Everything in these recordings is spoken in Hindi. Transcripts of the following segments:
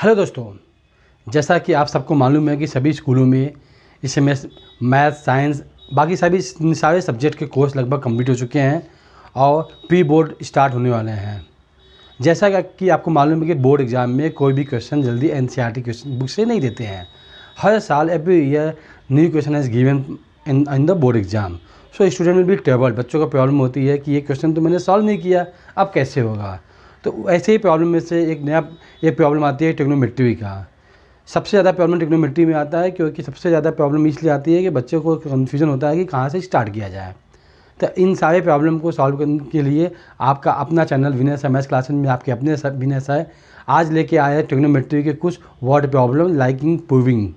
हेलो दोस्तों, जैसा कि आप सबको मालूम है कि सभी स्कूलों में इस समय मैथ, साइंस, बाकी सारे सब्जेक्ट के कोर्स लगभग कंप्लीट हो चुके हैं और प्री बोर्ड स्टार्ट होने वाले हैं। जैसा कि आपको मालूम है कि बोर्ड एग्ज़ाम में कोई भी क्वेश्चन जल्दी एनसीईआरटी क्वेश्चन बुक से नहीं देते हैं। हर साल every year new question is given in the board exam. So student will be troubled. बच्चों का प्रॉब्लम होती है कि ये क्वेश्चन तो मैंने सॉल्व नहीं किया, अब कैसे होगा। तो ऐसे ही प्रॉब्लम में से एक प्रॉब्लम आती है ट्रिग्नोमेट्री का। सबसे ज़्यादा प्रॉब्लम ट्रिग्नोमेट्री में आता है क्योंकि सबसे ज़्यादा प्रॉब्लम इसलिए आती है कि बच्चों को कन्फ्यूजन होता है कि कहाँ से स्टार्ट किया जाए। तो इन सारे प्रॉब्लम को सॉल्व करने के लिए आपका अपना चैनल विनय सर मैथ्स क्लासेस में आपके अपने विनय सर आज लेके आए हैं ट्रिग्नोमेट्री के कुछ वर्ड प्रॉब्लम लाइकिंग प्रूविंग,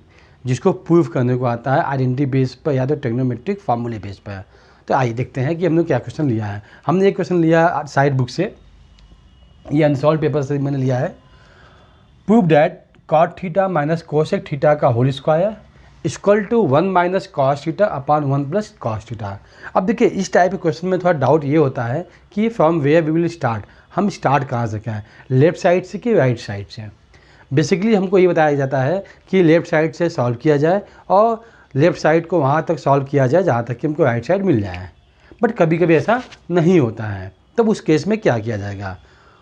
जिसको प्रूव करने को आता है आइडेंटिटी बेस पर या तो ट्रिग्नोमेट्रिक फार्मूले बेस पर। तो आइए देखते हैं कि हमने क्या क्वेश्चन लिया है। हमने एक क्वेश्चन लिया साइड बुक से, ये अनसॉल्व पेपर से मैंने लिया है। Prove that cot theta minus cosec theta का whole square equal to 1 minus cos theta upon 1 plus cos theta. अब देखिए, इस टाइप के क्वेश्चन में थोड़ा डाउट ये होता है कि from where we will start, हम स्टार्ट कहाँ से करें, लेफ्ट साइड से कि राइट साइड से। बेसिकली हमको ये बताया जाता है कि लेफ्ट साइड से सॉल्व किया जाए और लेफ्ट साइड को वहाँ तक सॉल्व किया जाए जहाँ तक कि हमको राइट साइड मिल जाए। बट कभी कभी ऐसा नहीं होता है, तब उस केस में क्या किया जाएगा।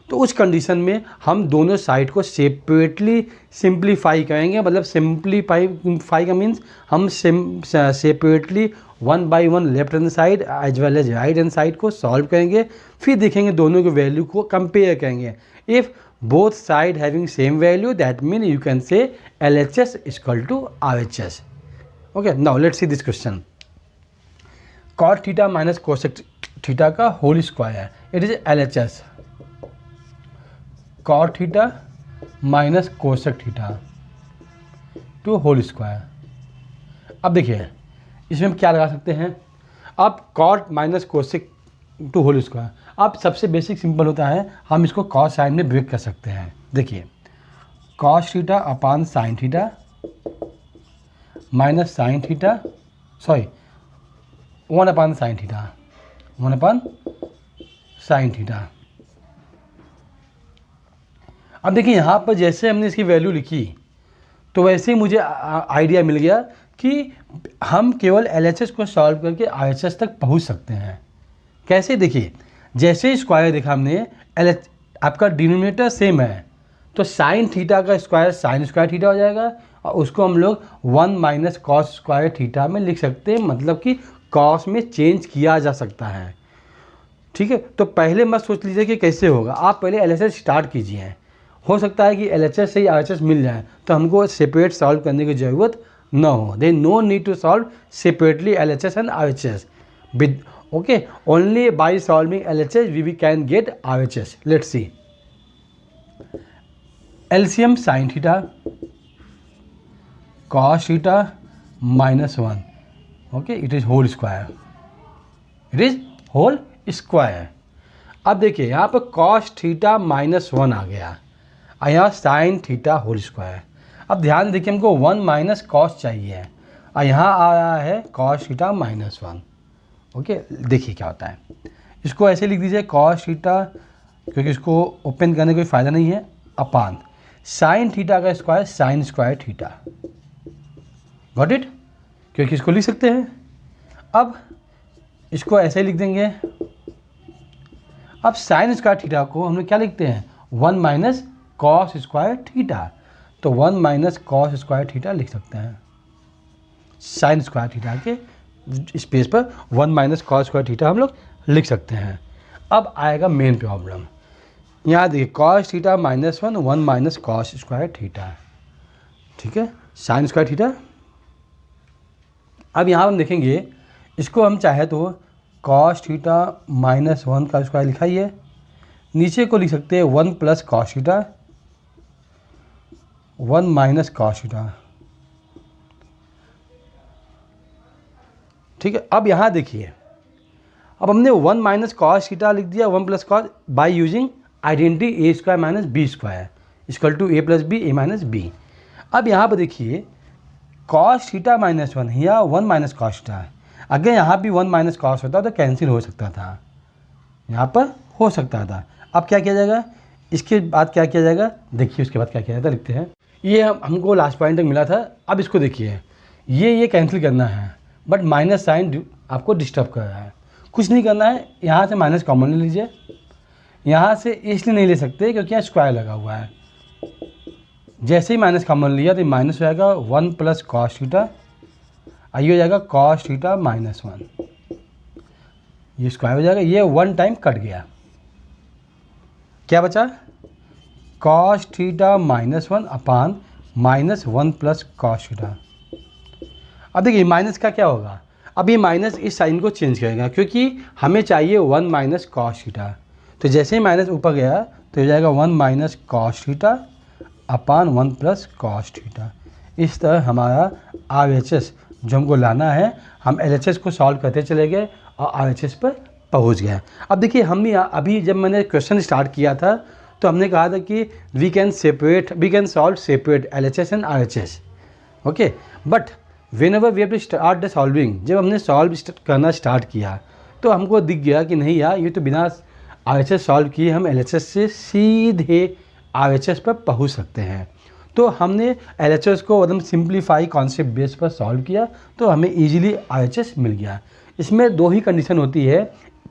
तो उस कंडीशन में हम दोनों साइड को सेपरेटली सिंप्लीफाई करेंगे। मतलब सिंप्लीफाई का मीन्स हम separately 1 by 1 left hand side as well as right hand side को सॉल्व करेंगे। फिर देखेंगे दोनों के वैल्यू को कंपेयर करेंगे। If both side having same value that mean you can say LHS equal to RHS। Okay, now let's see this question. Cot theta minus cosec theta का whole square, it is LHS। Cot theta minus cosec theta to whole square. अब देखिए, इसमें हम क्या लगा सकते हैं। अब cot minus cosec to whole square, अब सबसे बेसिक सिंपल होता है, हम इसको कॉस साइन में ब्रेक कर सकते हैं। देखिए, cos theta upon sine theta minus sine theta, sorry 1 अपान साइन थीटा, 1 अपान साइन थीटा। अब देखिए, यहाँ पर जैसे हमने इसकी वैल्यू लिखी तो वैसे ही मुझे आइडिया मिल गया कि हम केवल LHS को सॉल्व करके RHS तक पहुँच सकते हैं। कैसे, देखिए, जैसे स्क्वायर देखा हमने, आपका डिनोमिनेटर सेम है तो साइन थीटा का स्क्वायर साइन स्क्वायर थीटा हो जाएगा और उसको हम लोग 1 माइनस कॉस स्क्वायर थीटा में लिख सकते हैं। मतलब कि कॉस में चेंज किया जा सकता है। ठीक है, तो पहले मत सोच लीजिए कि कैसे होगा, आप पहले LHS स्टार्ट कीजिए। हो सकता है कि LHS से ही RHS मिल जाए तो हमको सेपरेट सॉल्व करने की ज़रूरत न हो। There no need to solve separately LHS and RHS with okay, only by solving LHS we can get RHS। Let's see. LCM sine theta cos theta minus 1, okay, it is whole square, it is whole square. अब देखिए, यहाँ पर कॉस थीटा माइनस 1 आ गया और यहाँ साइन थीटा होल स्क्वायर। अब ध्यान देखिए, हमको 1 माइनस कॉस चाहिए और यहाँ आ रहा है कॉस थीटा माइनस 1। ओके, देखिए क्या होता है। इसको ऐसे लिख दीजिए कॉस थीटा, क्योंकि इसको ओपन करने का कोई फ़ायदा नहीं है, अपान साइन थीटा का square sine square theta. Got it, क्योंकि इसको लिख सकते हैं। अब इसको ऐसे लिख देंगे। अब साइन स्क्वायर थीटा को हम लोग क्या लिखते हैं, 1 माइनस कॉस स्क्वायर थीटा, तो 1 माइनस कॉस स्क्वायर थीटा लिख सकते हैं। साइन स्क्वायर थीटा के स्पेस पर 1 माइनस कॉस स्क्वायर थीटा हम लोग लिख सकते हैं। अब आएगा मेन प्रॉब्लम। यहाँ देखिए, cos theta minus 1 minus cos square theta, ठीक है, साइन स्क्वायर थीटा। अब यहाँ हम देखेंगे, इसको हम चाहे तो कॉस थीटा माइनस 1 का स्क्वायर लिखाइए, नीचे को लिख सकते हैं 1 plus cos theta 1 minus cos theta. ठीक है, अब यहाँ देखिए, अब हमने 1 माइनस कॉस थीटा लिख दिया, 1 plus cos by using identity A square minus B square equal to A plus B A minus B. अब यहाँ पर देखिए, कॉस थीटा माइनस 1 या 1 माइनस कॉस थीटा, अगर यहाँ भी 1 माइनस कॉस होता तो कैंसिल हो सकता था, यहाँ पर हो सकता था। अब क्या किया जाएगा, इसके बाद क्या किया जाएगा, देखिए उसके बाद क्या किया जाता है, लिखते हैं। ये हमको लास्ट पॉइंट तक मिला था। अब इसको देखिए, ये कैंसिल करना है, बट माइनस साइन आपको डिस्टर्ब कर रहा है। कुछ नहीं करना है, यहाँ से माइनस कॉमन ले लीजिए। यहाँ से इसलिए नहीं ले सकते क्योंकि यहाँ स्क्वायर लगा हुआ है। जैसे ही माइनस कॉमन लिया तो माइनस हो जाएगा 1 प्लस कॉस थीटा, आइए हो जाएगा कॉस थीटा माइनस 1, ये स्क्वायर हो जाएगा। ये 1 टाइम कट गया, क्या बचा, cos theta minus 1 upon minus 1 plus cos theta. अब देखिए माइनस का क्या होगा, अब ये माइनस इस साइन को चेंज करेगा क्योंकि हमें चाहिए 1 माइनस कॉस थीटा। तो जैसे ही माइनस ऊपर गया तो हो जाएगा 1 minus cos theta upon 1 plus cos theta. इस तरह हमारा RHS जो हमको लाना है, हम LHS को सॉल्व करते चले गए और RHS पर पहुंच गए। अब देखिए हमने अभी जब मैंने क्वेश्चन स्टार्ट किया था तो हमने कहा था कि we can solve separate LHS and RHS, okay. But whenever we have to start the solving, जब हमने सॉल्व करना स्टार्ट किया तो हमको दिख गया कि नहीं यार, ये तो बिना RHS सॉल्व किए हम LHS से सीधे RHS पर पहुंच सकते हैं। तो हमने LHS को एकदम सिंप्लीफाई कॉन्सेप्ट बेस पर सॉल्व किया तो हमें इजीली RHS मिल गया। इसमें 2 ही कंडीशन होती है।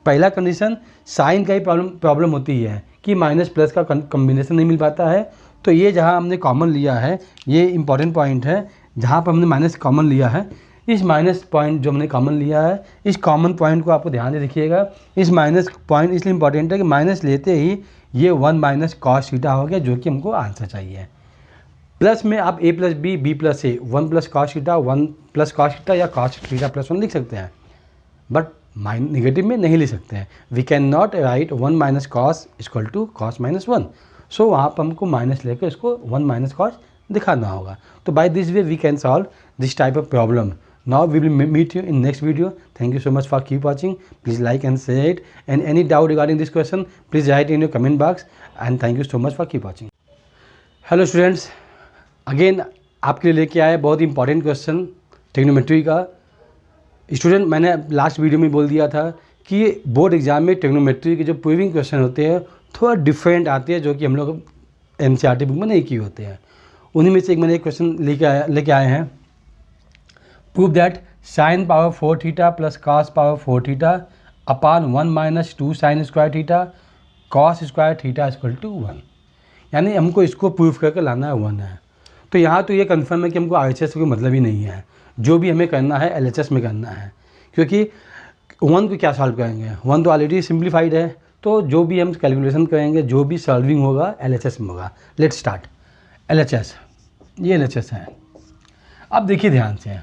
पहला कंडीशन साइन का ही प्रॉब्लम होती है कि माइनस प्लस का कॉम्बिनेशन नहीं मिल पाता है। तो ये जहाँ हमने कॉमन लिया है, ये इंपॉर्टेंट पॉइंट है, जहाँ पर हमने माइनस कॉमन लिया है, इस माइनस पॉइंट जो हमने कॉमन लिया है, इस कॉमन पॉइंट को आपको ध्यान से देखिएगा। इस माइनस पॉइंट इसलिए इंपॉर्टेंट है कि माइनस लेते ही ये 1 माइनस कॉस थीटा हो गया, जो कि हमको आंसर चाहिए। प्लस में आप a plus B, b plus A, 1 plus cos theta, 1 plus cos theta या कॉस थीटा प्लस 1 लिख सकते हैं, बट नेगेटिव में नहीं लिख सकते हैं। We can not write 1 minus cos equal to cos minus 1। So वहाँ पर हमको माइनस लेकर इसको 1 माइनस कॉस दिखाना होगा। तो by this way we can solve this type of problem. Now we will meet you in next video. Thank you so much for keep watching. Please like and share it. And any doubt regarding this question, please write in your comment box. And thank you so much for keep watching. Hello students, again आपके लिए लेके आए बहुत इंपॉर्टेंट क्वेश्चन ट्रिग्नोमेट्री का। स्टूडेंट, मैंने लास्ट वीडियो में बोल दिया था कि बोर्ड एग्जाम में ट्रिग्नोमेट्री के जो प्रूविंग क्वेश्चन होते हैं थोड़ा डिफरेंट आते हैं, जो कि हम लोग NCERT बुक में नहीं किए होते हैं। उन्हीं में से एक मैंने एक क्वेश्चन लेके आए हैं। Prove that sine power 4 theta plus cos power 4 theta upon 1 minus 2 sine square theta cos square theta equal to 1। यानी हमको इसको प्रूव करके लाना है 1 है। तो यहाँ तो ये कंफर्म है कि हमको RHS का मतलब ही नहीं है, जो भी हमें करना है LHS में करना है, क्योंकि 1 को क्या सॉल्व करेंगे, 1 तो ऑलरेडी सिंप्लीफाइड है। तो जो भी हम कैलकुलेशन करेंगे, जो भी सॉल्विंग होगा LHS में होगा। Let's start LHS। ये LHS है। अब देखिए ध्यान से,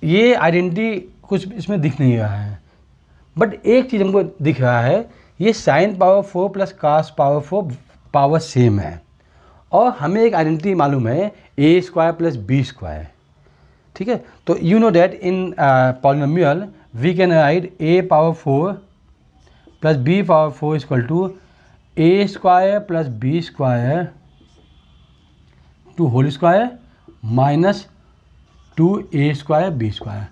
ये आइडेंटिटी कुछ इसमें दिख नहीं रहा है, बट एक चीज़ हमको दिख रहा है, ये sine power 4 plus cos power 4 power same है। और हमें एक आइडेंटिटी मालूम है a square plus B square, ठीक है। तो you know that in polynomial we can write a power 4 plus b power 4 equal to a square plus B square to whole square minus 2a square B square.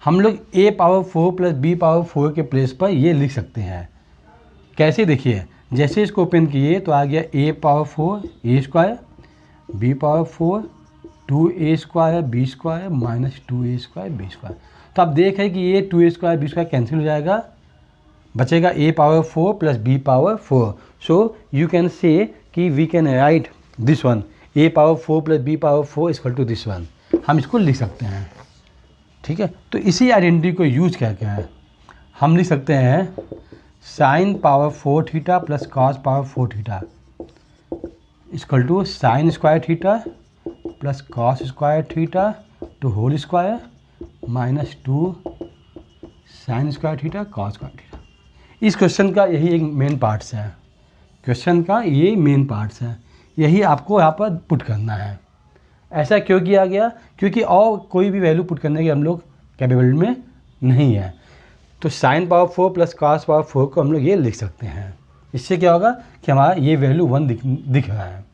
हम लोग a power 4 plus b power 4 के प्लेस पर ये लिख सकते हैं। कैसे, देखिए जैसे इसको ओपन किए तो आ गया a power 4 a square, b power 4 2a square B square minus 2a square B square. तो आप देखें कि ये 2a square B square cancel हो जाएगा, बचेगा a power 4 plus b power 4। So you can say कि we can write this one a power 4 plus b power 4 equal to this one. हम इसको लिख सकते हैं, ठीक है। तो इसी आइडेंटिटी को यूज करके हम लिख सकते हैं sine power 4 theta plus cos power 4 theta equal to sine square theta plus cos square theta to whole square minus 2 sine square theta cos square theta. इस क्वेश्चन का यही एक मेन पार्ट्स है, क्वेश्चन का ये मेन पार्ट्स है, यही आपको यहाँ पर पुट करना है। ऐसा क्यों किया गया, क्योंकि और कोई भी वैल्यू पुट करने के हम लोग कैपेबल में नहीं है। तो sign power 4 plus cos power 4 को हम लोग ये लिख सकते हैं। इससे क्या होगा कि हमारा ये वैल्यू 1 दिख रहा है।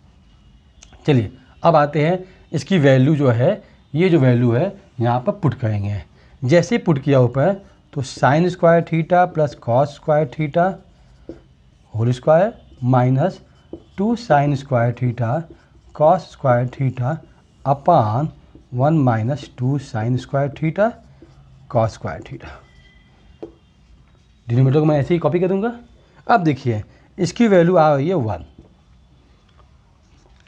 चलिए अब आते हैं इसकी वैल्यू जो है, ये जो वैल्यू है यहाँ पर पुट करेंगे। जैसे पुट किया ऊपर तो sine square theta plus cos square theta whole square minus 2 sine square theta cos square theta upon 1 minus 2 sine square theta cos square theta. Denominator को मैं ऐसे ही कॉपी कर दूंगा। अब देखिए इसकी वैल्यू आ रही है 1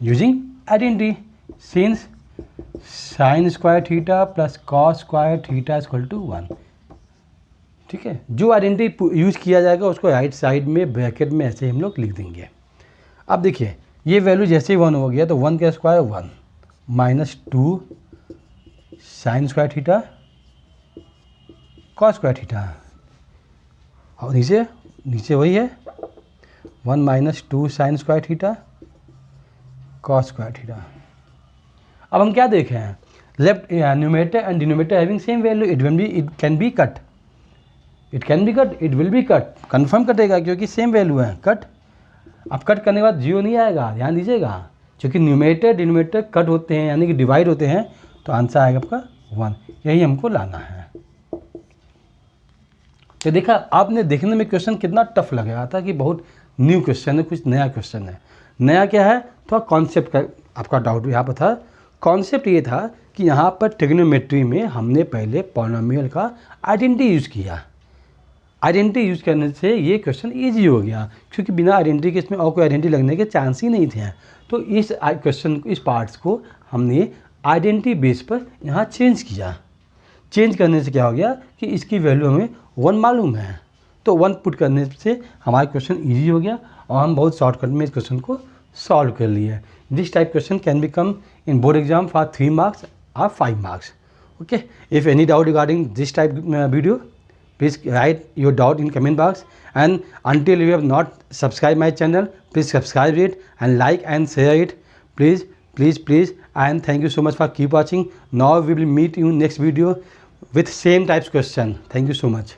using identity, since sine square theta plus cos square theta equal to 1। ठीक है, जो आइडेंटिटी यूज़ किया जाएगा उसको राइट साइड में ब्रैकेट में ऐसे हम लोग लिख देंगे। अब देखिए ये वैल्यू जैसे ही 1 हो गया तो 1 का square 1 minus 2 sine square theta cos square theta, और नीचे वही है 1 minus 2 sine square theta cos square theta. अब हम क्या देखें हैं, left numerator and denominator having same value, it can be cut, it will be cut, confirm कटेगा क्योंकि सेम वैल्यू है, कट। अब कट करने के बाद 0 नहीं आएगा, ध्यान दीजिएगा, क्योंकि न्यूमरेटर डिनोमिनेटर कट होते हैं यानी कि डिवाइड होते हैं, तो आंसर आएगा आपका 1, यही हमको लाना है। तो देखा आपने, देखने में क्वेश्चन कितना टफ लग रहा था कि बहुत न्यू क्वेश्चन है, कुछ नया क्वेश्चन है। नया क्या है, थोड़ा कॉन्सेप्ट का आपका डाउट यहाँ पर था। कॉन्सेप्ट ये था कि यहाँ पर ट्रिग्नोमेट्री में हमने पहले पॉलिनोमियल का आइडेंटिटी यूज़ किया। आइडेंटिटी यूज़ करने से ये क्वेश्चन ईजी हो गया, क्योंकि बिना आइडेंटिटी के इसमें और कोई आइडेंटिटी लगने के चांस ही नहीं थे। तो इस क्वेश्चन को, इस पार्ट्स को हमने आइडेंटिटी बेस पर यहाँ चेंज किया। चेंज करने से क्या हो गया कि इसकी वैल्यू हमें 1 मालूम है, तो 1 पुट करने से हमारा क्वेश्चन ईजी हो गया और हम बहुत शॉर्टकट में इस क्वेश्चन को सॉल्व कर लिए। This type question can become in board exam for 3 marks or 5 marks. Okay, if any doubt regarding this type video, please write your doubt in comment box, and until you have not subscribed my channel, please subscribe it and like and share it, please, and thank you so much for keep watching. Now we will meet you next video with same types question. Thank you so much.